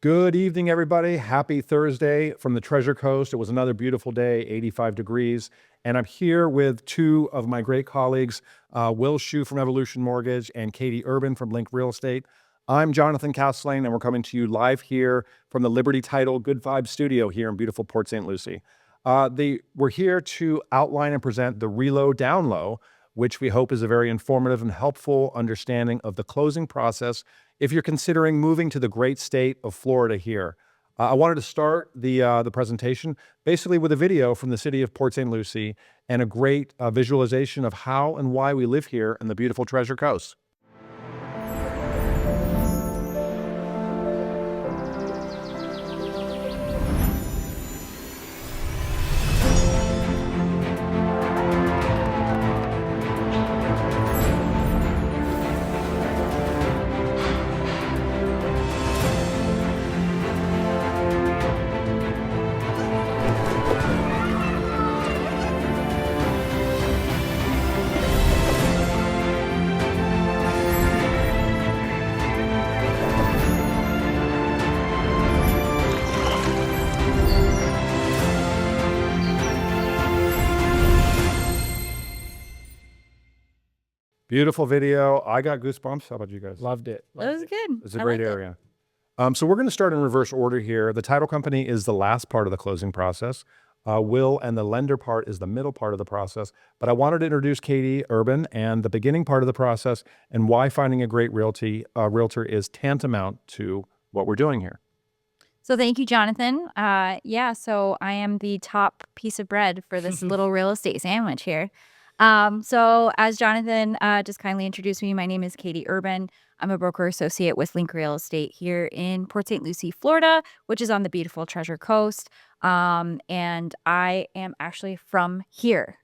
Good evening, everybody. Happy Thursday from the Treasure Coast. It was another beautiful day, 85 degrees. And I'm here with two of my great colleagues, Will Shue from Evolution Mortgage and Katie Urban from Link Real Estate. I'm Jonathan Castlein, and we're coming to you live here from the Liberty Title Good Vibes studio here in beautiful Port St Lucie. We're here to outline and present the Relo Down Low, which we hope is a very informative and helpful understanding of the closing process if you're considering moving to the great state of Florida here. I wanted to start the presentation basically with a video from the city of Port St Lucie and a great visualization of how and why we live here in the beautiful Treasure Coast. Beautiful video. I got goosebumps. How about you guys? Loved it. That was good. It's a great area. So we're going to start in reverse order here. The title company is the last part of the closing process. Will and the lender part is the middle part of the process. But I wanted to introduce Katie Urban and the beginning part of the process and why finding a great realtor is tantamount to what we're doing here. So thank you, Jonathan. So I am the top piece of bread for this little real estate sandwich here. So as Jonathan just kindly introduced me, my name is Katie Urban. I'm a broker associate with Link Real Estate here in Port St Lucie, Florida, which is on the beautiful Treasure Coast. And I am actually from here.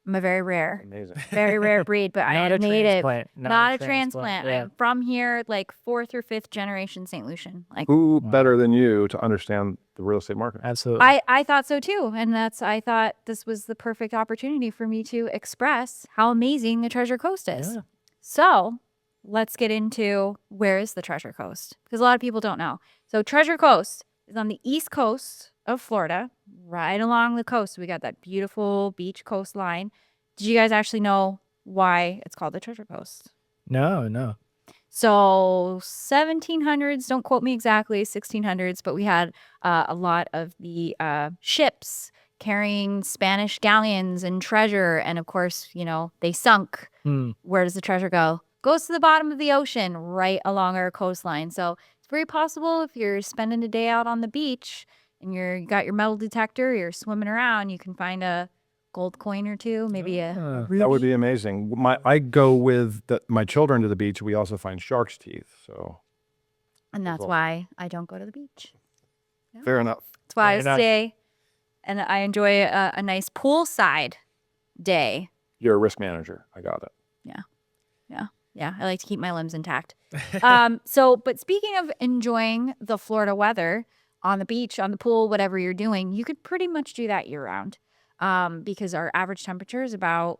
I'm a very rare breed, but I am native. Not a transplant. Yeah. I'm from here, like 4th or 5th generation St. Lucian. Like, who better than you to understand the real estate market? Absolutely. I thought so too. And I thought this was the perfect opportunity for me to express how amazing the Treasure Coast is. Yeah. So let's get into where is the Treasure Coast? Because a lot of people don't know. So Treasure Coast is on the east coast of Florida, right along the coast. We got that beautiful beach coastline. Did you guys actually know why it's called the Treasure Coast? No. So 1700s, don't quote me exactly, 1600s, but we had a lot of the ships carrying Spanish galleons and treasure. And of course, you know, they sunk. Where does the treasure go? Goes to the bottom of the ocean right along our coastline. So it's very possible if you're spending a day out on the beach and you got your metal detector, you're swimming around, you can find a gold coin or two, maybe a ruby. That would be amazing. I go with my children to the beach. We also find shark's teeth. And that's why I don't go to the beach. Yeah. Fair enough. That's why I stay and I enjoy a nice poolside day. You're a risk manager. I got it. Yeah. I like to keep my limbs intact. But speaking of enjoying the Florida weather on the beach, on the pool, whatever you're doing, you could pretty much do that year round. Because our average temperature is about,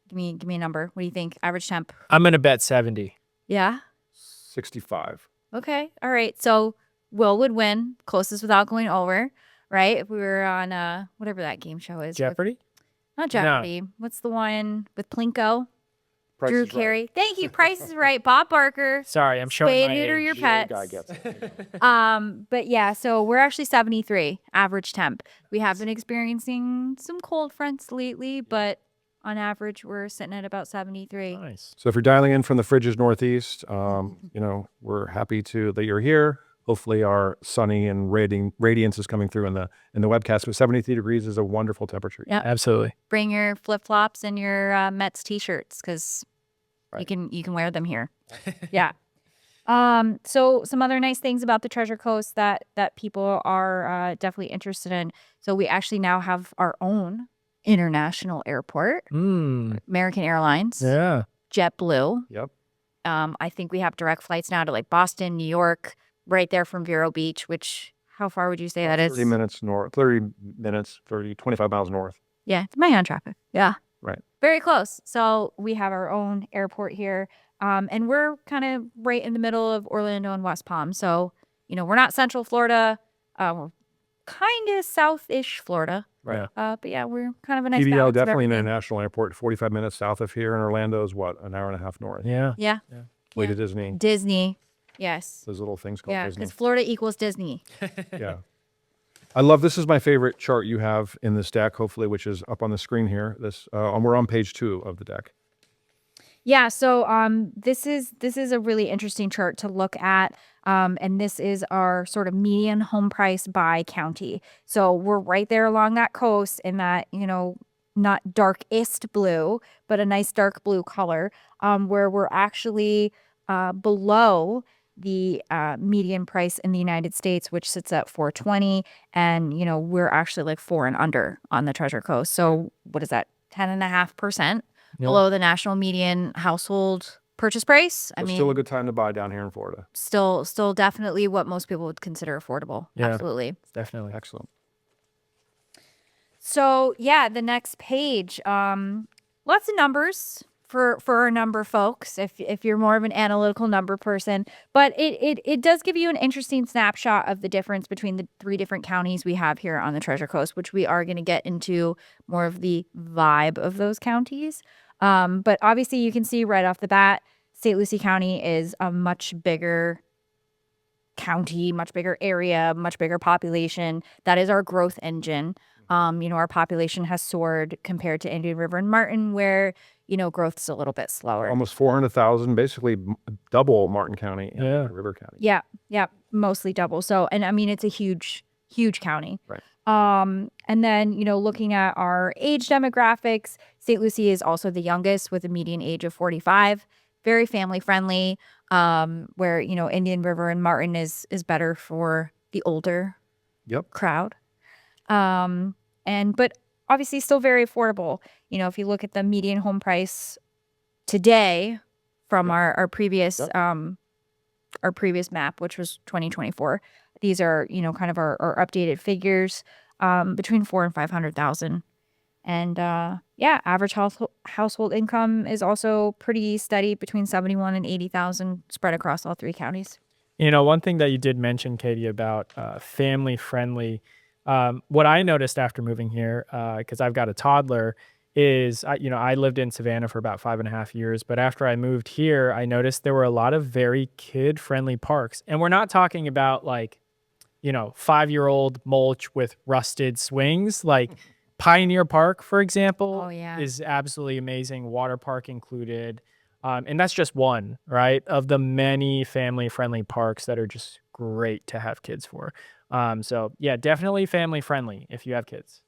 give me a number. What do you think? Average temp? I'm going to bet 70. Yeah? 65. Okay. All right. So Will would win, closest without going over, right? If we were on whatever that game show is. Jeopardy? Not Jeopardy. No. What's the one with Plinko? Price Drew Carey. Right. Thank you. Price is Right. Bob Barker. Sorry, I'm showing Spay my neuter age. your pets. Guy gets it. But yeah, so we're actually 73 average temp. We have been experiencing some cold fronts lately, but on average, we're sitting at about 73. Nice. So if you're dialing in from the fridges northeast, we're happy that you're here. Hopefully our sunny and radiance is coming through in the webcast, but 73 degrees is a wonderful temperature. Yeah, absolutely. Bring your flip-flops and your Mets t-shirts because you can wear them here. Yeah. So some other nice things about the Treasure Coast that people are definitely interested in. So we actually now have our own international airport. American Airlines. Yeah. JetBlue. Yep. I think we have direct flights now to like Boston, New York, right there from Vero Beach, which how far would you say that is? 30 minutes north, 25 miles north. Yeah, it's Miami traffic. Yeah. Right. Very close. So we have our own airport here. And we're kind of right in the middle of Orlando and West Palm. So we're not Central Florida. We're kind of South-ish Florida. Right. But yeah, we're kind of a nice PBL, balance of definitely an everything. international airport, 45 minutes south of here. And Orlando is what, an hour and a half north. Yeah. Yeah. Way Yeah. to Disney. Disney. Yes. Those little things called Yeah, Disney. because Florida equals Disney. Yeah. I love, this is my favorite chart you have in this deck, hopefully, which is up on the screen here. We're on page 2 of the deck. Yeah, so this is a really interesting chart to look at, and this is our sort of median home price by county. So we're right there along that coast in that not darkest blue, but a nice dark blue color, where we're actually below the median price in the United States, which sits at 420, and we're actually like 4 and under on the Treasure Coast. So what is that, 10.5%? Below the national median household purchase price. I So mean, still a good time to buy down here in Florida. still definitely what most people would consider affordable. Yeah. Absolutely. Definitely. Excellent. So yeah, the next page, lots of numbers for our number folks, if you're more of an analytical number person, but it does give you an interesting snapshot of the difference between the 3 different counties we have here on the Treasure Coast, which we are going to get into more of the vibe of those counties. But obviously you can see right off the bat, St. Lucie County is a much bigger county, much bigger area, much bigger population. That is our growth engine. Our population has soared compared to Indian River and Martin, where, growth's a little bit slower. Almost 400,000, basically double Martin County and Yeah. River County. Yeah, mostly double. So, and I mean, it's a huge county. Right. And then, looking at our age demographics, St. Lucie is also the youngest with a median age of 45, very family friendly, where, Indian River and Martin is better for the older crowd. But obviously still very affordable. If you look at the median home price today from our previous map, which was 2024, these are, kind of our updated figures, between 400,000 and 500,000. And average household income is also pretty steady between 71 and 80,000 spread across all 3 counties. One thing that you did mention, Katie, about family friendly, what I noticed after moving here, because I've got a toddler, is I lived in Savannah for about 5.5 years, but after I moved here, I noticed there were a lot of very kid friendly parks, and we're not talking about 5-year-old mulch with rusted swings, like Pioneer Park, for example. Oh, yeah. Is absolutely amazing, water park included. And that's just one, right, of the many family-friendly parks that are just great to have kids for. So, yeah, definitely family-friendly if you have kids.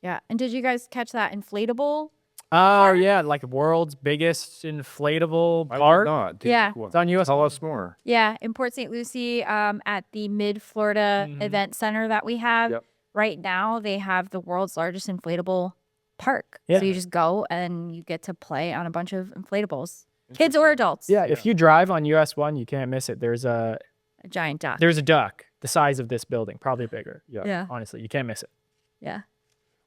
Yeah. And did you guys catch that inflatable? Oh, yeah, like world's biggest inflatable I park. would not. Yeah. It's on US. Tell us more. Yeah, in Port St Lucie, at the Mid-Florida Event Center that we have, Yep. right now they have the world's largest inflatable park. Yeah. So you just go and you get to play on a bunch of inflatables, kids or adults. Yeah, if you drive on US 1, you can't miss it. There's a giant duck. There's a duck the size of this building, probably bigger. Yeah. Honestly, you can't miss it. Yeah.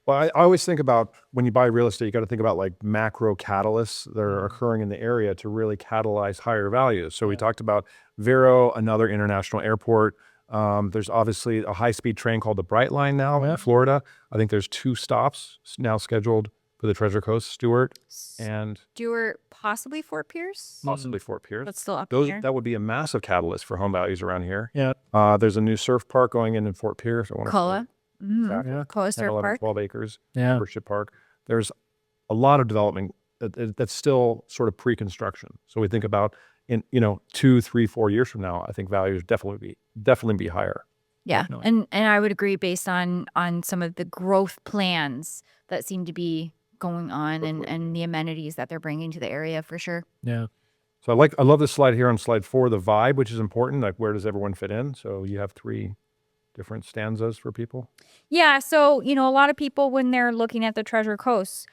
Well, I always think about when you buy real estate, you got to think about like macro catalysts that are occurring in the area to really catalyze higher values. So we talked about Vero, another international airport. There's obviously a high-speed train called the Brightline now in Florida. I think there's 2 stops now scheduled for the Treasure Coast, Stewart and Stewart, possibly Fort Pierce. possibly Fort Pierce. That's still up Those here. that would be a massive catalyst for home values around here. Yeah. There's a new surf park going in Fort Pierce. I want Koa. Exactly. Yeah. Koa 10, Surf 11, Park. 12 acres. Yeah. Ship Park. There's a lot of development that's still sort of pre-construction. So we think about in 2, 3, 4 years from now, I think values definitely be higher. Yeah. Definitely. And I would agree based on some of the growth plans that seem to be going on and the amenities that they're bringing to the area for sure. Yeah. So I love this slide here on slide 4, the vibe, which is important. Like, where does everyone fit in? So you have 3 different stanzas for people. Yeah. So, a lot of people, when they're looking at the Treasure Coast,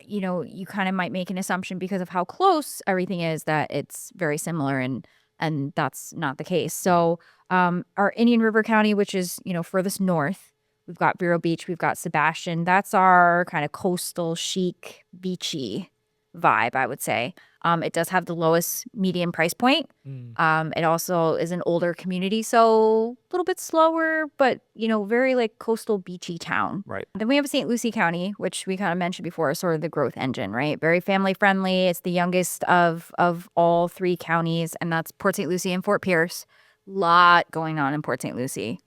you kind of might make an assumption because of how close everything is that it's very similar, and that's not the case. So our Indian River County, which is, furthest north, we've got Vero Beach, we've got Sebastian. That's our kind of coastal, chic, beachy vibe, I would say. It does have the lowest median price point. It also is an older community, so a little bit slower, but very like coastal beachy town. Right. Then we have St. Lucie County, which we kind of mentioned before, is sort of the growth engine, right? Very family friendly. It's the youngest of all three counties, and that's Port St Lucie and Fort Pierce. Lot going on in Port St Lucie.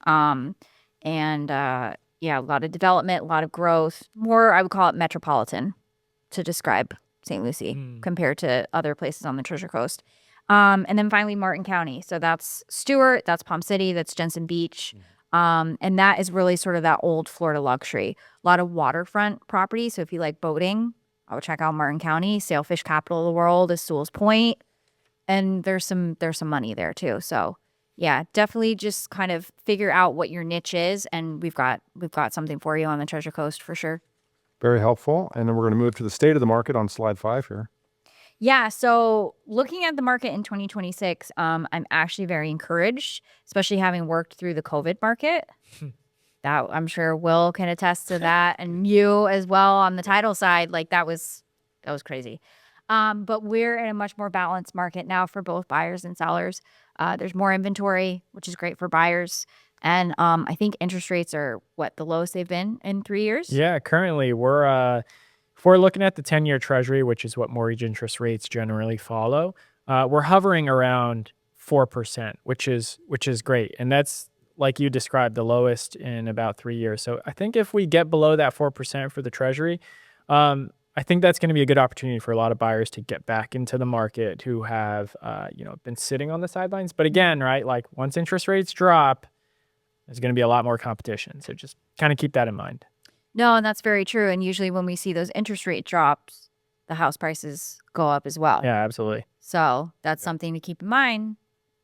Yeah, a lot of development, a lot of growth. More, I would call it metropolitan to describe St. Lucie compared to other places on the Treasure Coast. And then finally, Martin County. So that's Stewart, that's Palm City, that's Jensen Beach. And that is really sort of that old Florida luxury. A lot of waterfront property. So if you like boating, I would check out Martin County. Sailfish capital of the world is Sewell's Point. And there's some money there too. So yeah, definitely just kind of figure out what your niche is. And we've got something for you on the Treasure Coast for sure. Very helpful. And then we're going to move to the state of the market on slide 5 here. Yeah, so looking at the market in 2026, I'm actually very encouraged, especially having worked through the COVID market. That I'm sure Will can attest to that, and you as well on the title side. Like that was crazy. But we're in a much more balanced market now for both buyers and sellers. There's more inventory, which is great for buyers. And I think interest rates are the lowest they've been in 3 years. Yeah, currently if we're looking at the 10-year Treasury, which is what mortgage interest rates generally follow, we're hovering around 4%, which is great. And that's, like you described, the lowest in about 3 years. So I think if we get below that 4% for the Treasury, I think that's going to be a good opportunity for a lot of buyers to get back into the market who have been sitting on the sidelines. But again, right, like once interest rates drop, there's going to be a lot more competition. So just kind of keep that in mind. No, and that's very true. And usually when we see those interest rate drops, the house prices go up as well. Yeah, absolutely. So that's something to keep in mind.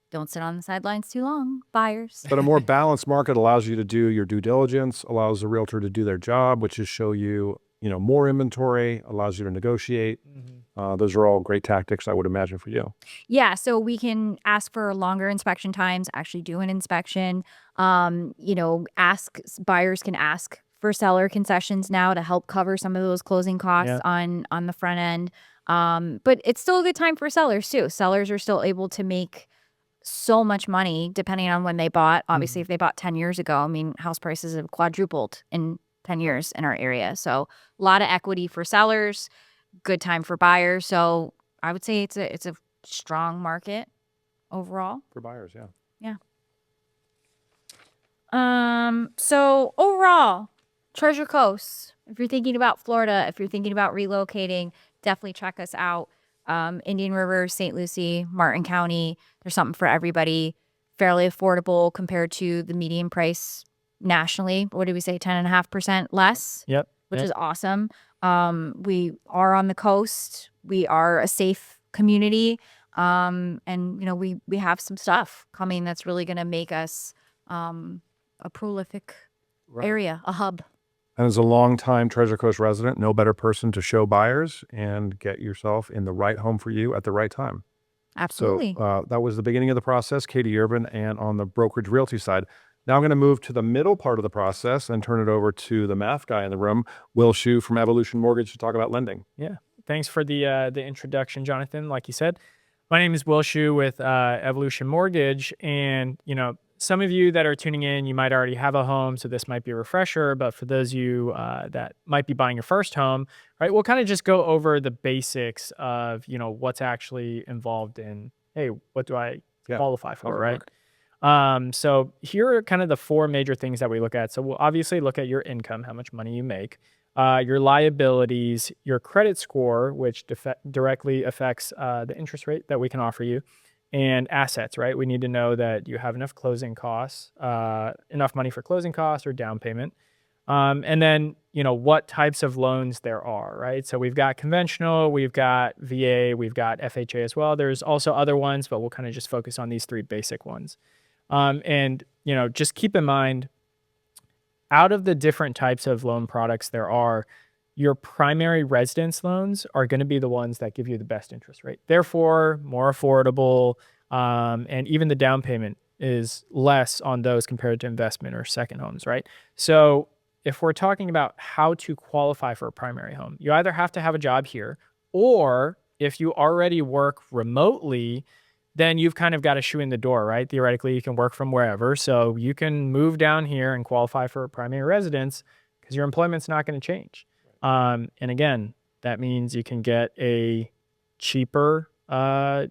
Don't sit on the sidelines too long, buyers. But a more balanced market allows you to do your due diligence, allows the realtor to do their job, which is show you, more inventory, allows you to negotiate. Those are all great tactics, I would imagine, for you. Yeah, so we can ask for longer inspection times, actually do an inspection. Buyers can ask for seller concessions now to help cover some of those closing costs on the front end. But it's still a good time for sellers too. Sellers are still able to make so much money depending on when they bought. Obviously, if they bought 10 years ago, I mean, house prices have quadrupled in 10 years in our area. So a lot of equity for sellers, good time for buyers. So I would say it's a strong market overall. For buyers, yeah. So overall, Treasure Coast, if you're thinking about Florida, if you're thinking about relocating, definitely check us out. Indian River, St. Lucie, Martin County, there's something for everybody. Fairly affordable compared to the median price nationally. What did we say? 10.5% less? Yep. Which is awesome. We are on the coast. We are a safe community. And we have some stuff coming that's really going to make us a prolific area, a hub. And as a longtime Treasure Coast resident, no better person to show buyers and get yourself in the right home for you at the right time. Absolutely. So that was the beginning of the process, Katie Urban, and on the brokerage realty side. Now I'm going to move to the middle part of the process and turn it over to the math guy in the room, Will Shue from Evolution Mortgage, to talk about lending. Yeah. Thanks for the introduction, Jonathan. Like you said, my name is Will Shue with Evolution Mortgage. And, some of you that are tuning in, you might already have a home, so this might be a refresher. But for those of you that might be buying your first home, right, we'll kind of just go over the basics of, what's actually involved in, hey, what do I qualify for, right? So here are kind of the 4 major things that we look at. So we'll obviously look at your income, how much money you make, your liabilities, your credit score, which directly affects the interest rate that we can offer you, and assets, right? We need to know that you have enough closing costs, enough money for closing costs or down payment. And then, what types of loans there are, right? So we've got conventional, we've got VA, we've got FHA as well. There's also other ones, but we'll kind of just focus on these 3 basic ones. And just keep in mind, out of the different types of loan products there are, your primary residence loans are going to be the ones that give you the best interest rate. Therefore, more affordable, and even the down payment is less on those compared to investment or second homes, right? So if we're talking about how to qualify for a primary home, you either have to have a job here or if you already work remotely, then you've kind of got a shoe in the door, right? Theoretically, you can work from wherever. So you can move down here and qualify for a primary residence because your employment's not going to change. And again, that means you can get a cheaper, have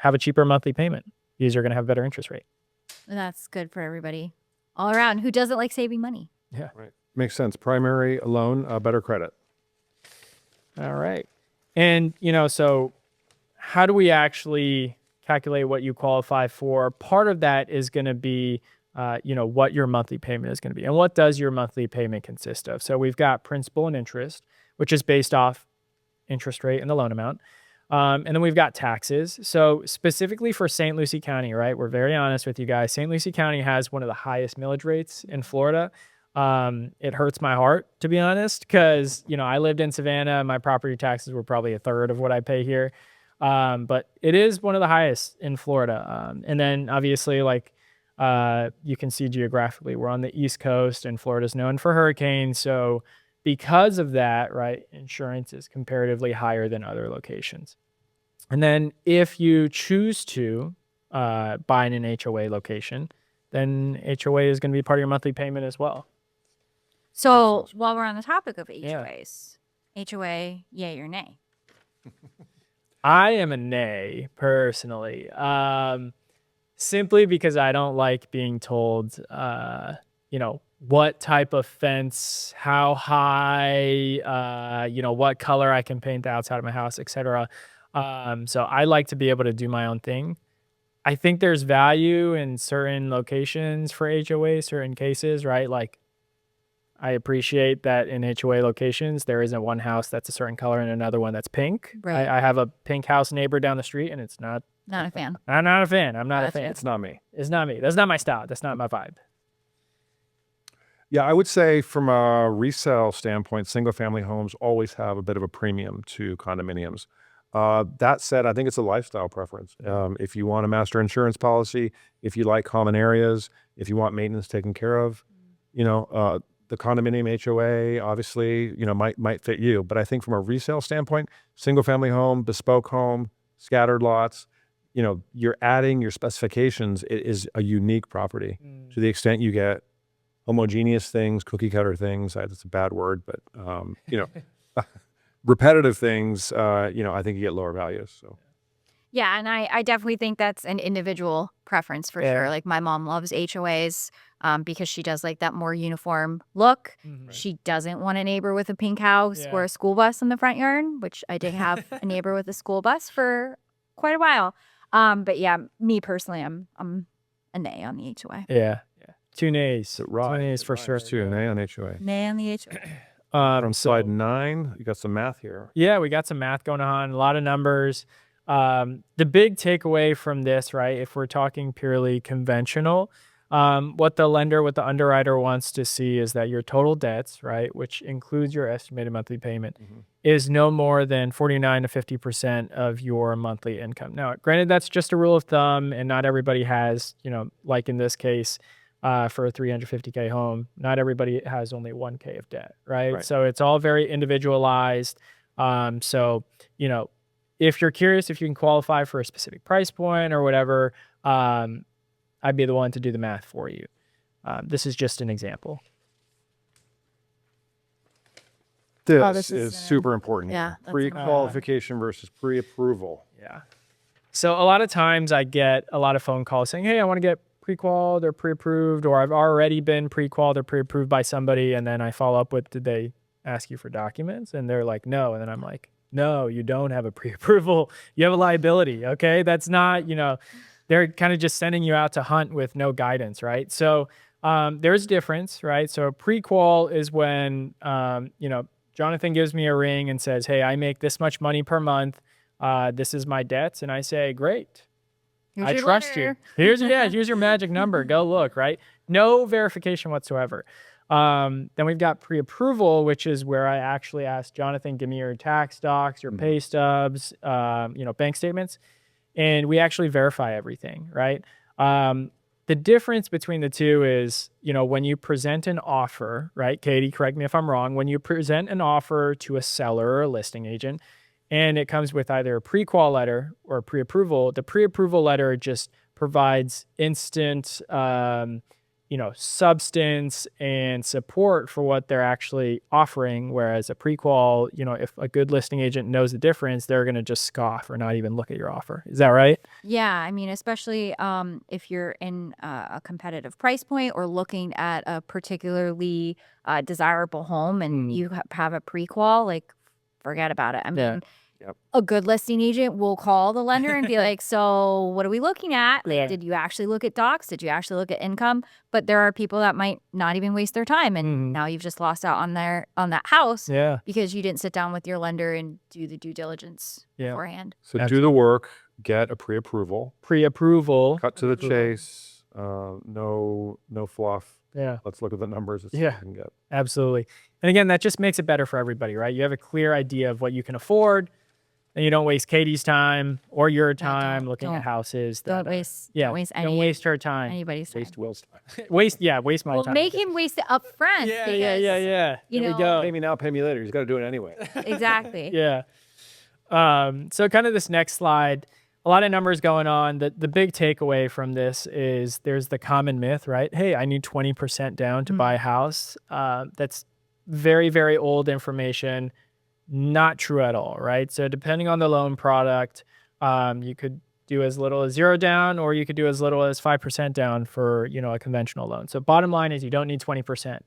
a cheaper monthly payment because you're going to have a better interest rate. That's good for everybody all around. Who doesn't like saving money? Yeah. Right. Makes sense. Primary alone, better credit. All right. And, so how do we actually calculate what you qualify for? Part of that is going to be, what your monthly payment is going to be. And what does your monthly payment consist of? So we've got principal and interest, which is based off interest rate and the loan amount. And then we've got taxes. So specifically for St. Lucie County, right? We're very honest with you guys. St. Lucie County has one of the highest millage rates in Florida. It hurts my heart, to be honest, because, I lived in Savannah. My property taxes were probably a third of what I pay here. But it is one of the highest in Florida. And then obviously, you can see geographically, we're on the East Coast and Florida's known for hurricanes. So because of that, right, insurance is comparatively higher than other locations. And then if you choose to buy in an HOA location, then HOA is going to be part of your monthly payment as well. So while we're on the topic of HOAs, HOA, yay or nay? I am a nay, personally, simply because I don't like being told, what type of fence, how high, what color I can paint the outside of my house, etc. So I like to be able to do my own thing. I think there's value in certain locations for HOA, certain cases, right? Like, I appreciate that in HOA locations, there isn't one house that's a certain color and another one that's pink. Right. I have a pink house neighbor down the street, and it's not. Not a fan. I'm not a fan. I'm not a fan. It's not me. It's not me. That's not my style. That's not my vibe. Yeah, I would say from a resale standpoint, single-family homes always have a bit of a premium to condominiums. That said, I think it's a lifestyle preference. If you want a master insurance policy, if you like common areas, if you want maintenance taken care of, the condominium HOA obviously, might fit you. But I think from a resale standpoint, single-family home, bespoke home, scattered lots, you're adding your specifications. It is a unique property to the extent you get homogeneous things, cookie cutter things. That's a bad word, but repetitive things. I think you get lower values. So. Yeah, and I definitely think that's an individual preference for sure. Like my mom loves HOAs because she does like that more uniform look. Mm-hmm. She doesn't want a neighbor with a pink house or a school bus in the front yard, which I did have a neighbor with a school bus for quite a while. But yeah, me personally, I'm a nay on the HOA. Yeah. 2 nays. Right. 2 nays for sure. 2 nay on HOA. Nay on the HOA. From slide 9, you got some math here. Yeah, we got some math going on, a lot of numbers. The big takeaway from this, right, if we're talking purely conventional, what the underwriter wants to see is that your total debts, right, which includes your estimated monthly payment, is no more than 49 to 50% of your monthly income. Now, granted, that's just a rule of thumb, and not everybody has, like in this case, for a $350K home, not everybody has only $1K of debt, right? So it's all very individualized. So, if you're curious if you can qualify for a specific price point or whatever, I'd be the one to do the math for you. This is just an example. This is super important. Yeah, Pre-qualification versus pre-approval. Yeah. So a lot of times I get a lot of phone calls saying, hey, I want to get pre-qualified or pre-approved, or I've already been pre-qualified or pre-approved by somebody. And then I follow up with, did they ask you for documents? And they're like, no. And then I'm like, no, you don't have a pre-approval. You have a liability. Okay. That's not, they're kind of just sending you out to hunt with no guidance. Right. So there's a difference, right? So pre-qual is when, Jonathan gives me a ring and says, hey, I make this much money per month. This is my debts. And I say, great. I trust you. Here's your magic number. Go look, right? No verification whatsoever. Then we've got pre-approval, which is where I actually ask Jonathan, give me your tax docs, your pay stubs, bank statements, and we actually verify everything, right? The difference between the two is, when you present an offer, right? Katie, correct me if I'm wrong. When you present an offer to a seller or a listing agent, and it comes with either a pre-qual letter or a pre-approval. The pre-approval letter just provides instant, substance and support for what they're actually offering. Whereas a pre-qual, if a good listing agent knows the difference, they're going to just scoff or not even look at your offer. Is that right? Yeah, I mean, especially if you're in a competitive price point or looking at a particularly desirable home and you have a pre-qual, like, forget about it. I mean, a good listing agent will call the lender and be like, so what are we looking at? Like, did you actually look at docs? Did you actually look at income? But there are people that might not even waste their time. And now you've just lost out on that house because you didn't sit down with your lender and do the due diligence beforehand. So do the work, get a pre-approval. Pre-approval. Cut to the chase. No fluff. Yeah. Let's look at the numbers. Absolutely. And again, that just makes it better for everybody, right? You have a clear idea of what you can afford, and you don't waste Katie's time or your time looking at houses. Don't waste her time. Anybody's time. Waste Will's time. Waste my time. Make him waste it up front. Yeah. There we go. Pay me now, pay me later. He's got to do it anyway. Exactly. Yeah. So kind of this next slide, a lot of numbers going on. The big takeaway from this is there's the common myth, right? Hey, I need 20% down to buy a house. That's very, very old information. Not true at all, right? So depending on the loan product, you could do as little as 0 down, or you could do as little as 5% down for, a conventional loan. So bottom line is you don't need 20%.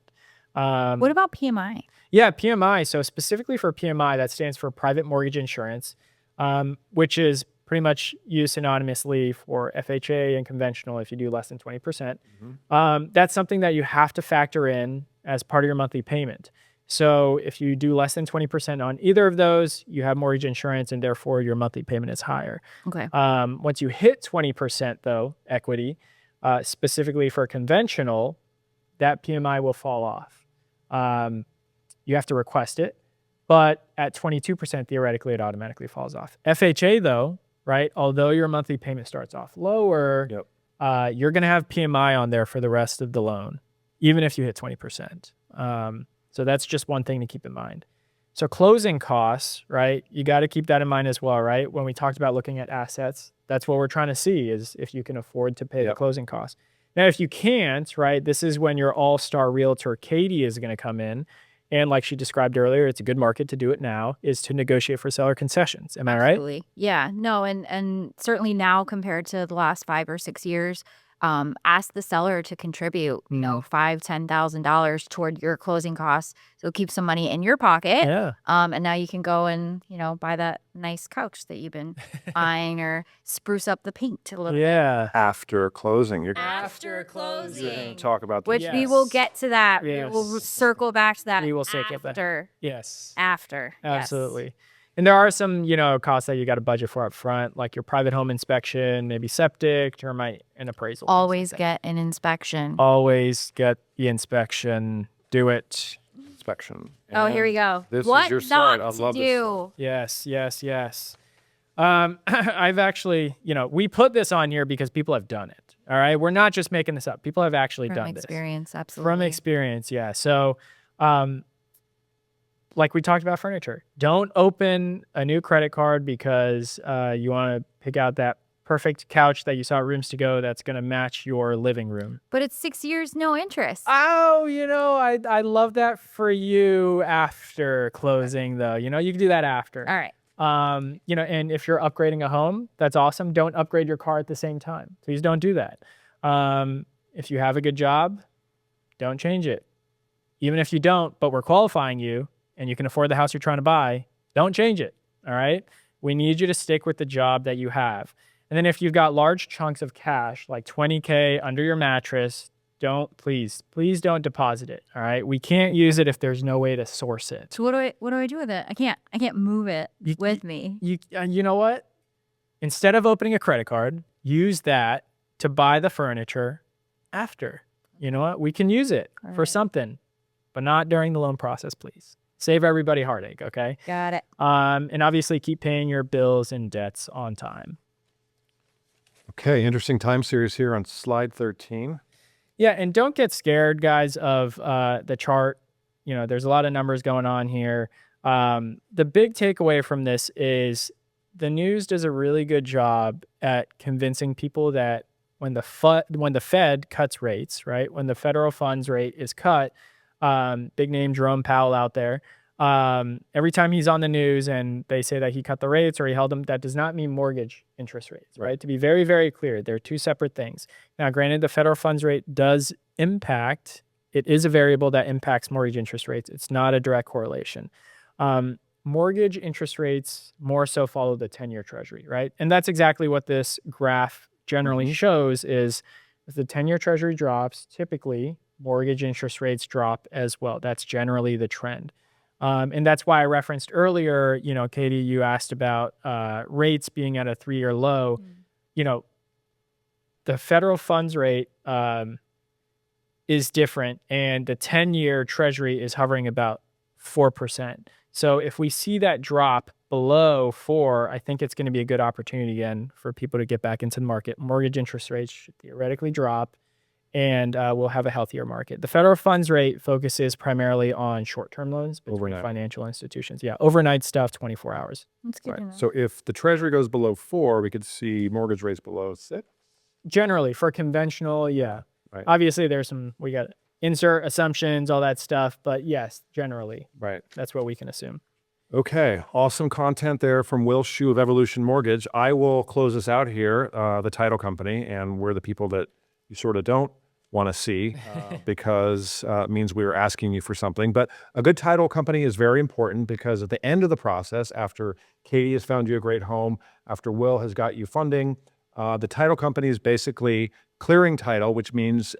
What about PMI? Yeah, PMI. So specifically for PMI, that stands for private mortgage insurance, which is pretty much used synonymously for FHA and conventional if you do less than 20%. That's something that you have to factor in as part of your monthly payment. So if you do less than 20% on either of those, you have mortgage insurance, and therefore your monthly payment is higher. Okay. Once you hit 20% though, equity, specifically for conventional, that PMI will fall off. You have to request it, but at 22%, theoretically, it automatically falls off. FHA though, right? Although your monthly payment starts off lower, you're going to have PMI on there for the rest of the loan, even if you hit 20%. So that's just one thing to keep in mind. So closing costs, right? You got to keep that in mind as well, right? When we talked about looking at assets, that's what we're trying to see is if you can afford to pay the closing costs. Now, if you can't, right, this is when your all-star realtor, Katie, is going to come in. And like she described earlier, it's a good market to do it now, is to negotiate for seller concessions. Am I right? Absolutely. Yeah. No, and certainly now compared to the last 5 or 6 years, ask the seller to contribute, $5,000-$10,000 toward your closing costs. So keep some money in your pocket. Yeah. And now you can go and, buy that nice couch that you've been buying or spruce up the paint a little bit. After closing. After closing. You're going to talk about that. Which we will get to that. Yes. We will circle back to that. We will circle back. After. Yes. After. Absolutely. Yes. And there are some, costs that you got to budget for up front, like your private home inspection, maybe septic, termite, and appraisal. Always get an inspection. Always get the inspection. Do it. Inspection. Oh, here we go. This what is your not slide. I to love do. this. Yes. I've actually, we put this on here because people have done it. All right. We're not just making this up. People have actually done this. From experience, absolutely. From experience, yeah. So, like we talked about furniture, don't open a new credit card because you want to pick out that perfect couch that you saw at Rooms To Go that's going to match your living room. But it's 6 years, no interest. Oh, I love that for you after closing, though. You can do that after. All right. And if you're upgrading a home, that's awesome. Don't upgrade your car at the same time. Please don't do that. If you have a good job, don't change it. Even if you don't, but we're qualifying you, and you can afford the house you're trying to buy, don't change it, all right? We need you to stick with the job that you have. And then if you've got large chunks of cash, like $20K under your mattress, please don't deposit it, all right? We can't use it if there's no way to source it. So what do I do with it? I can't move it with me. You know what? Instead of opening a credit card, use that to buy the furniture after. You know what? We can use it for something, but not during the loan process, please. Save everybody heartache, okay? Got it. And obviously keep paying your bills and debts on time. Okay, interesting time series here on slide 13. Yeah, and don't get scared, guys, of the chart. There's a lot of numbers going on here. The big takeaway from this is the news does a really good job at convincing people that when the Fed cuts rates, right, when the federal funds rate is cut, big name Jerome Powell out there, every time he's on the news and they say that he cut the rates or he held them, that does not mean mortgage interest rates, right? To be very, very clear, they're two separate things. Now, granted, the federal funds rate does impact, it is a variable that impacts mortgage interest rates. It's not a direct correlation. Mortgage interest rates more so follow the 10-year Treasury, right? And that's exactly what this graph generally shows is if the 10-year Treasury drops, typically mortgage interest rates drop as well. That's generally the trend. And that's why I referenced earlier, you know, Katie, you asked about rates being at a 3-year low. You know, the federal funds rate is different, and the 10-year Treasury is hovering about 4%. So if we see that drop below 4, I think it's going to be a good opportunity again for people to get back into the market. Mortgage interest rates should theoretically drop, and we'll have a healthier market. The federal funds rate focuses primarily on short-term loans between financial institutions. Yeah, overnight stuff, 24 hours. That's good to know. So if the Treasury goes below 4, we could see mortgage rates below 6? Generally, for conventional, yeah. Right. Obviously, there's some, we got insert assumptions, all that stuff, but yes, generally, that's what we can assume. Okay, awesome content there from Will Shue of Evolution Mortgage. I will close this out here, the title company, and we're the people that you sort of don't want to see because it means we were asking you for something. But a good title company is very important because at the end of the process, after Katie has found you a great home, after Will has got you funding, the title company is basically clearing title, which means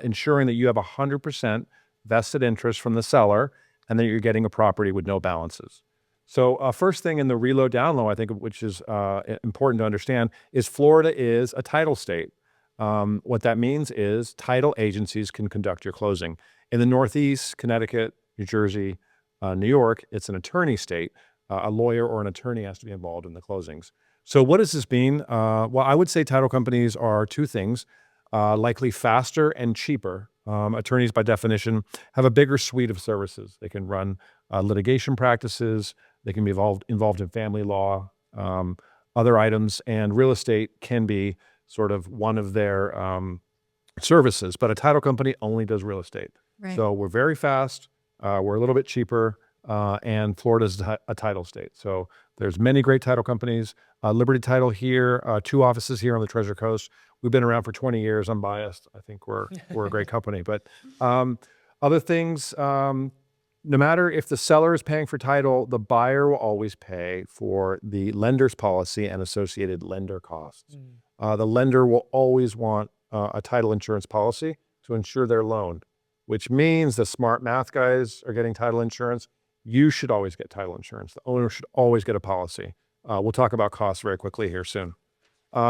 ensuring that you have 100% vested interest from the seller and that you're getting a property with no balances. So first thing in the reload down low, I think, which is important to understand, is Florida is a title state. What that means is title agencies can conduct your closing. In the Northeast, Connecticut, New Jersey, New York, it's an attorney state. A lawyer or an attorney has to be involved in the closings. So what does this mean? Well, I would say title companies are two things, likely faster and cheaper. Attorneys, by definition, have a bigger suite of services. They can run litigation practices. They can be involved in family law, other items, and real estate can be sort of one of their services. But a title company only does real estate. Right. So we're very fast. We're a little bit cheaper, and Florida's a title state. So there's many great title companies. Liberty Title here, 2 offices here on the Treasure Coast. We've been around for 20 years. I'm biased. I think we're a great company. But other things, no matter if the seller is paying for title, the buyer will always pay for the lender's policy and associated lender costs. The lender will always want a title insurance policy to insure their loan, which means the smart math guys are getting title insurance. You should always get title insurance. The owner should always get a policy. We'll talk about costs very quickly here soon.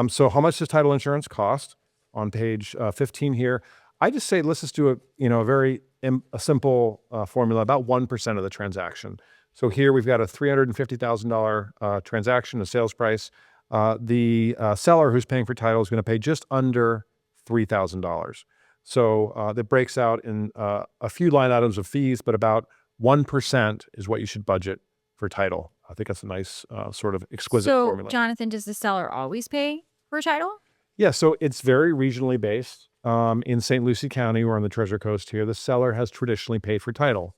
So how much does title insurance cost? On page 15 here, I just say let's just do a simple formula, about 1% of the transaction. So here we've got a $350,000 transaction, a sales price. The seller who's paying for title is going to pay just under $3,000. So that breaks out in a few line items of fees, but about 1% is what you should budget for title. I think that's a nice sort of exquisite formula. So, Jonathan, does the seller always pay for title? Yeah, so it's very regionally based. In St. Lucie County, we're on the Treasure Coast here, the seller has traditionally paid for title.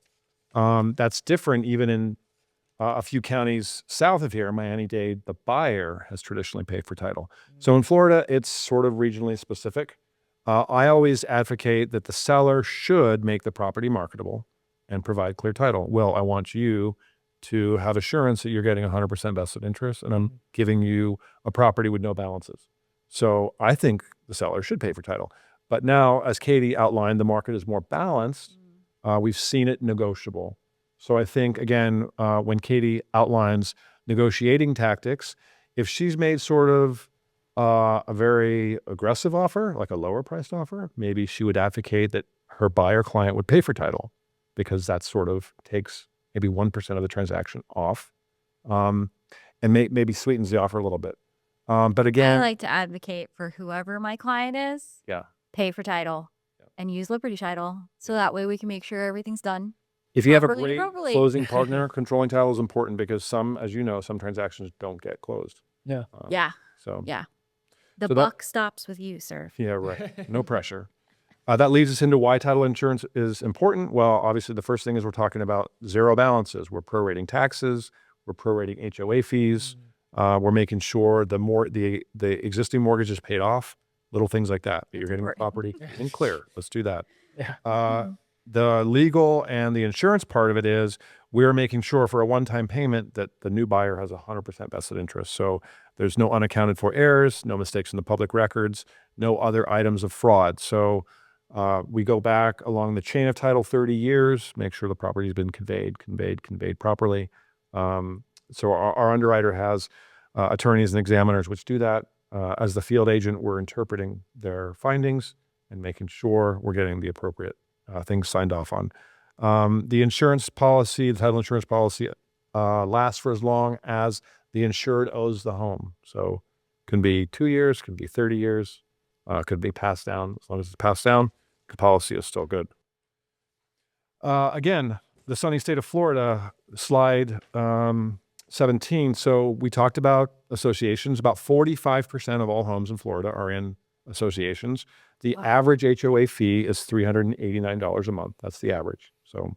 That's different even in a few counties south of here, Miami-Dade, the buyer has traditionally paid for title. So in Florida, it's sort of regionally specific. I always advocate that the seller should make the property marketable and provide clear title. Well, I want you to have assurance that you're getting 100% vested interest, and I'm giving you a property with no balances. So I think the seller should pay for title. But now, as Katie outlined, the market is more balanced. We've seen it negotiable. So I think, again, when Katie outlines negotiating tactics, if she's made sort of a very aggressive offer, like a lower priced offer, maybe she would advocate that her buyer client would pay for title because that sort of takes maybe 1% of the transaction off and maybe sweetens the offer a little bit. But again, I like to advocate for whoever my client is. Yeah. Pay for title and use Liberty Title. So that way we can make sure everything's done. If you have a Properly, great appropriately. closing partner, controlling title is important because some, as you know, some transactions don't get closed. Yeah. Yeah. So Yeah. The So that- buck stops with you, sir. yeah, right. No pressure. That leads us into why title insurance is important. Well, obviously, the first thing is we're talking about zero balances. We're prorating taxes. We're prorating HOA fees. We're making sure the existing mortgage is paid off. Little things like that. But you're getting the property in clear. Let's do that. Yeah. The legal and the insurance part of it is we're making sure for a one-time payment that the new buyer has 100% vested interest. So there's no unaccounted for errors, no mistakes in the public records, no other items of fraud. So we go back along the chain of title 30 years, make sure the property's been conveyed properly. So our underwriter has attorneys and examiners which do that. As the field agent, we're interpreting their findings and making sure we're getting the appropriate things signed off on. The insurance policy, the title insurance policy, lasts for as long as the insured owes the home. So can be 2 years, can be 30 years, could be passed down. As long as it's passed down, the policy is still good. Again, the sunny state of Florida, slide 17. So we talked about associations. About 45% of all homes in Florida are in associations. The average HOA fee is $389 a month. That's the average. So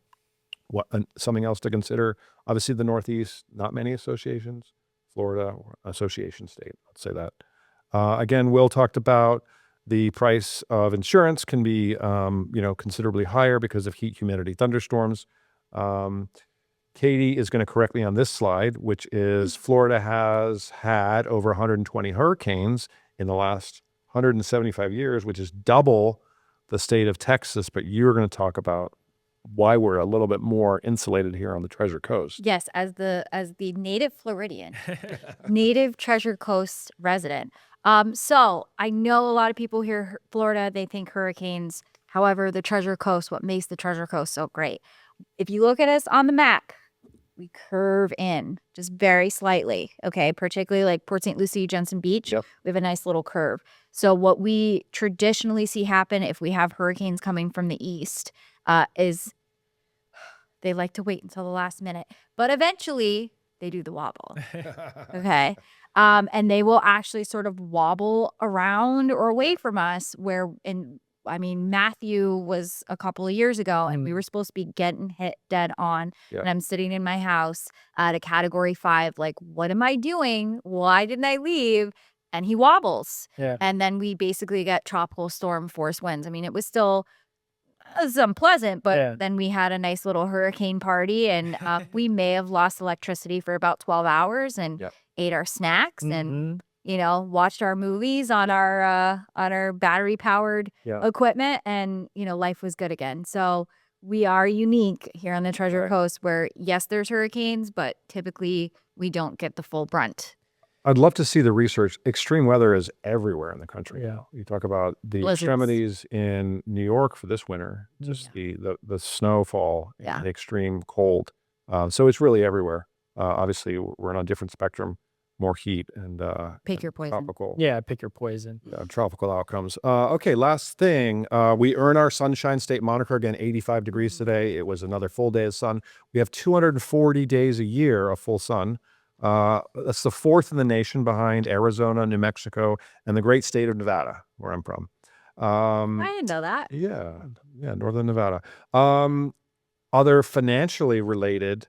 something else to consider, obviously the Northeast, not many associations. Florida, association state, let's say that. Again, Will talked about the price of insurance can be, considerably higher because of heat, humidity, thunderstorms. Katie is going to correct me on this slide, which is Florida has had over 120 hurricanes in the last 175 years, which is double the state of Texas. But you're going to talk about why we're a little bit more insulated here on the Treasure Coast. Yes, as the native Floridian, native Treasure Coast resident. So I know a lot of people here, Florida, they think hurricanes. However, the Treasure Coast, what makes the Treasure Coast so great? If you look at us on the map, we curve in just very slightly. Okay, particularly like Port St Lucie, Jensen Beach, Yep. we have a nice little curve. So what we traditionally see happen if we have hurricanes coming from the east is they like to wait until the last minute, but eventually they do the wobble. Okay. And they will actually sort of wobble around or away from us Matthew was a couple of years ago and we were supposed to be getting hit dead on. Yeah. And I'm sitting in my house at a category 5, like, what am I doing? Why didn't I leave? And he wobbles. Yeah. And then we basically got tropical storm force winds. I mean, it was unpleasant, but then we had a nice little hurricane party and we may have lost electricity for about 12 hours and ate our snacks and watched our movies on our battery powered equipment, and life was good again. So we are unique here on the Treasure Coast where yes, there's hurricanes, but typically we don't get the full brunt. I'd love to see the research. Extreme weather is everywhere in the country. Yeah. You talk about the Blizzards. extremities in New York for this winter, just the snowfall and the extreme cold. So it's really everywhere. Obviously, we're on a different spectrum, more heat and Pick your poison. tropical. Yeah, pick your poison. Tropical outcomes. Okay, last thing. We earn our Sunshine State moniker again. 85 degrees today. It was another full day of sun. We have 240 days a year of full sun. That's the 4th in the nation behind Arizona, New Mexico, and the great state of Nevada, where I'm from. I didn't know that. Yeah, Northern Nevada. Other financially related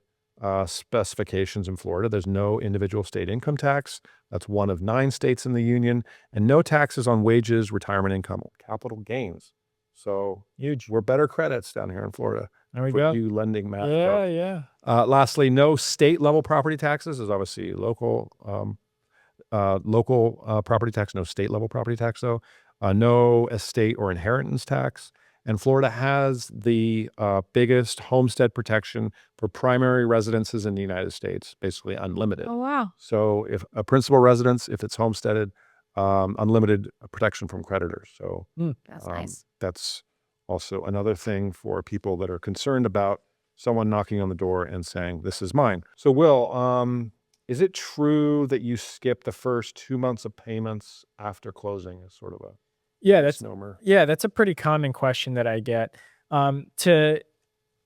specifications in Florida, there's no individual state income tax. That's one of 9 states in the union, and no taxes on wages, retirement income, capital gains. So Huge. we're better credits down here in Florida. There we For go. you lending math. Yeah. Lastly, no state level property taxes. There's obviously local property tax, no state level property tax though. No estate or inheritance tax. And Florida has the biggest homestead protection for primary residences in the United States, basically unlimited. Oh, wow. So if a principal residence, if it's homesteaded, unlimited protection from creditors. So That's nice. that's also another thing for people that are concerned about someone knocking on the door and saying, this is mine. So Will, is it true that you skip the first 2 months of payments after closing as sort of a Yeah, that's misnomer? Yeah, that's a pretty common question that I get. To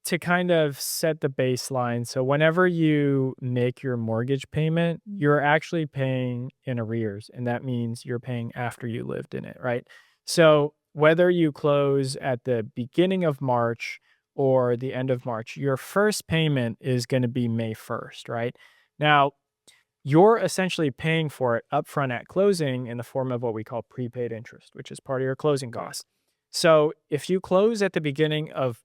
to kind of set the baseline, so whenever you make your mortgage payment, you're actually paying in arrears, and that means you're paying after you lived in it, right? So whether you close at the beginning of March or the end of March, your first payment is going to be May 1st, right? Now, you're essentially paying for it upfront at closing in the form of what we call prepaid interest, which is part of your closing costs. So if you close at the beginning of,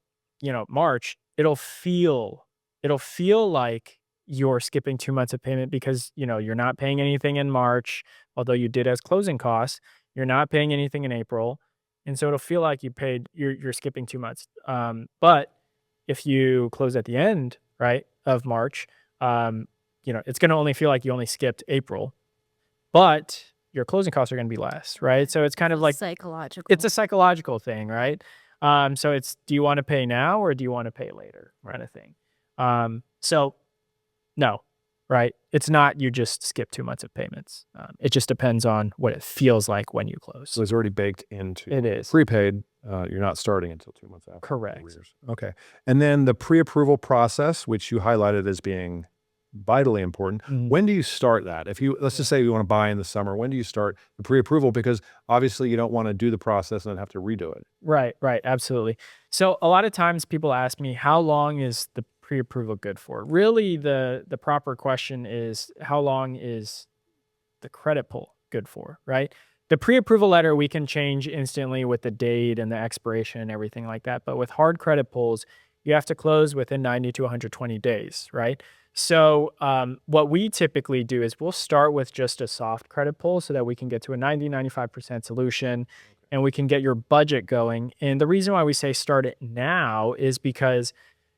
March, it'll feel like you're skipping 2 months of payment because, you're not paying anything in March, although you did as closing costs. You're not paying anything in April. And so it'll feel like you're skipping 2 months. But if you close at the end, right, of March, it's going to only feel like you only skipped April, but your closing costs are going to be less, right? So it's kind of like Psychological. it's a psychological thing, right? So it's, do you want to pay now or do you want to pay later, kind of thing. So no, right? It's not you just skip 2 months of payments. It just depends on what it feels like when you close. So it's already baked into It is. prepaid. You're not starting until 2 months after. Correct. Arrears. Okay. And then the pre-approval process, which you highlighted as being vitally important. When do you start that? If you, let's just say you want to buy in the summer, when do you start the pre-approval? Because obviously you don't want to do the process and then have to redo it. Right, absolutely. So a lot of times people ask me, how long is the pre-approval good for? Really, the proper question is, how long is the credit pull good for, right? The pre-approval letter we can change instantly with the date and the expiration and everything like that. But with hard credit pulls, you have to close within 90 to 120 days, right? So what we typically do is we'll start with just a soft credit pull so that we can get to a 90-95% solution and we can get your budget going. And the reason why we say start it now is because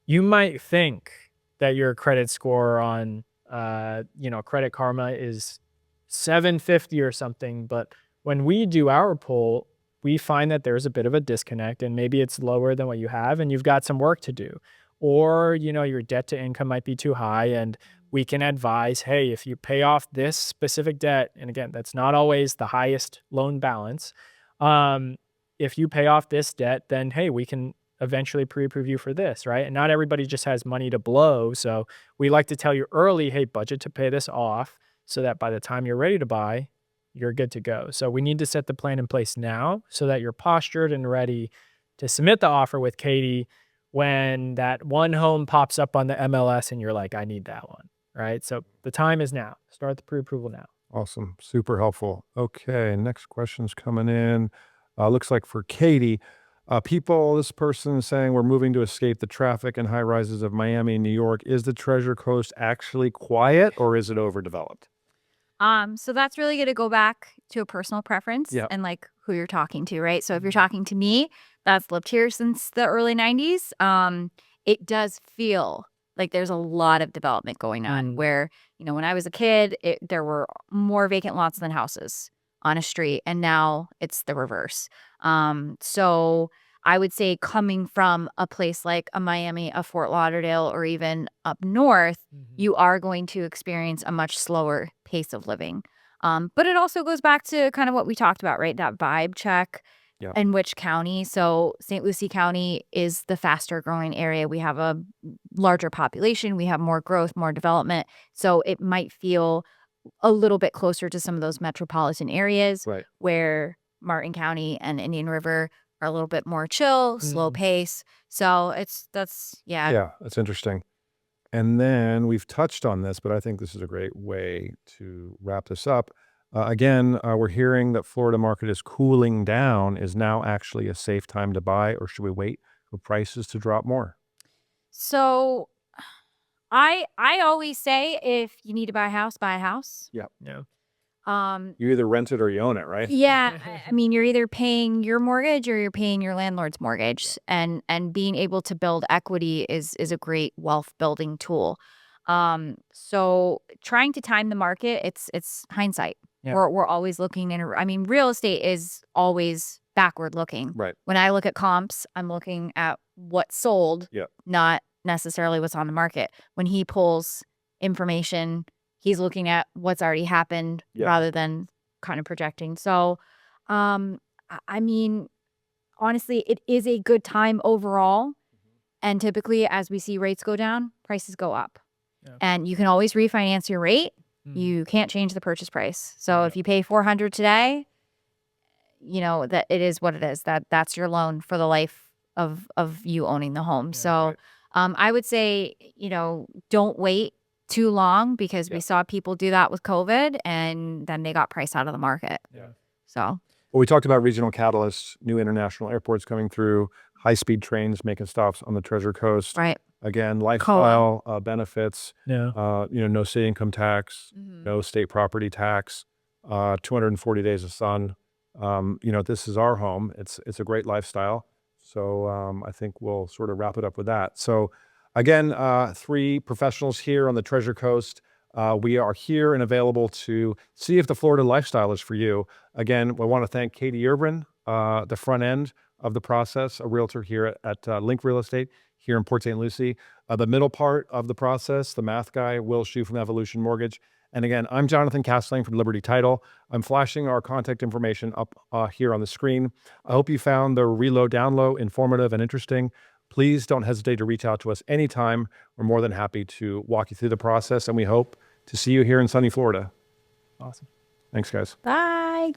you might think that your credit score on Credit Karma is 750 or something, but when we do our pull, we find that there's a bit of a disconnect and maybe it's lower than what you have and you've got some work to do. Or, your debt to income might be too high and we can advise, hey, if you pay off this specific debt, and again, that's not always the highest loan balance. If you pay off this debt, then, hey, we can eventually pre-approve you for this, right? And not everybody just has money to blow. So we like to tell you early, hey, budget to pay this off so that by the time you're ready to buy, you're good to go. So we need to set the plan in place now so that you're postured and ready to submit the offer with Katie when that one home pops up on the MLS and you're like, I need that one, right? So the time is now. Start the pre-approval now. Awesome. Super helpful. Okay. Next question's coming in. Looks like for Katie, this person is saying we're moving to escape the traffic and high rises of Miami and New York. Is the Treasure Coast actually quiet or is it overdeveloped? So that's really going to go back to a personal preference and like who you're talking to, right? So if you're talking to me, that's lived here since the early 90s. It does feel like there's a lot of development going on where, when I was a kid, there were more vacant lots than houses on a street. And now it's the reverse. So I would say coming from a place like a Miami, a Fort Lauderdale, or even up north, you are going to experience a much slower pace of living. But it also goes back to kind of what we talked about, right? That vibe check in which county. So St. Lucie County is the faster growing area. We have a larger population. We have more growth, more development. So it might feel a little bit closer to some of those metropolitan areas where Martin County and Indian River are a little bit more chill, slow pace. So that's interesting. And then we've touched on this, but I think this is a great way to wrap this up. Again, we're hearing that Florida market is cooling down. Is now actually a safe time to buy, or should we wait for prices to drop more? So I always say if you need to buy a house, buy a house. Yeah. You either rent it or you own it, right? Yeah. I mean, you're either paying your mortgage or you're paying your landlord's mortgage. And being able to build equity is a great wealth building tool. So trying to time the market, it's hindsight. Yeah. We're always looking real estate is always backward looking. Right. When I look at comps, I'm looking at what sold, not necessarily what's on the market. When he pulls information, he's looking at what's already happened rather than kind of projecting. So, honestly, it is a good time overall. And typically, as we see rates go down, prices go up. Yeah. And you can always refinance your rate. Mhm. You can't change the purchase price. So if you pay $400 today, you know that it is what it is. That's your loan for the life of you owning the home. Yeah, So I would say, you know, don't wait too long, because we saw people do that with COVID and then they got priced out of the market. Yeah. So Well, we talked about regional catalysts, new international airports coming through, high-speed trains making stops on the Treasure Coast. right. Again, lifestyle benefits, Yeah. you know, no state income tax, no state property tax, 240 days of sun. You know, this is our home. It's a great lifestyle. So I think we'll sort of wrap it up with that. So again, 3 professionals here on the Treasure Coast. We are here and available to see if the Florida lifestyle is for you. Again, we want to thank Katie Urban, the front end of the process, a realtor here at Link Real Estate here in Port St Lucie. The middle part of the process, the math guy, Will Shue from Evolution Mortgage. And again, I'm Jonathan Castling from Liberty Title. I'm flashing our contact information up here on the screen. I hope you found the reload download informative and interesting. Please don't hesitate to reach out to us anytime. We're more than happy to walk you through the process, and we hope to see you here in sunny Florida. Awesome. Thanks, guys. Bye.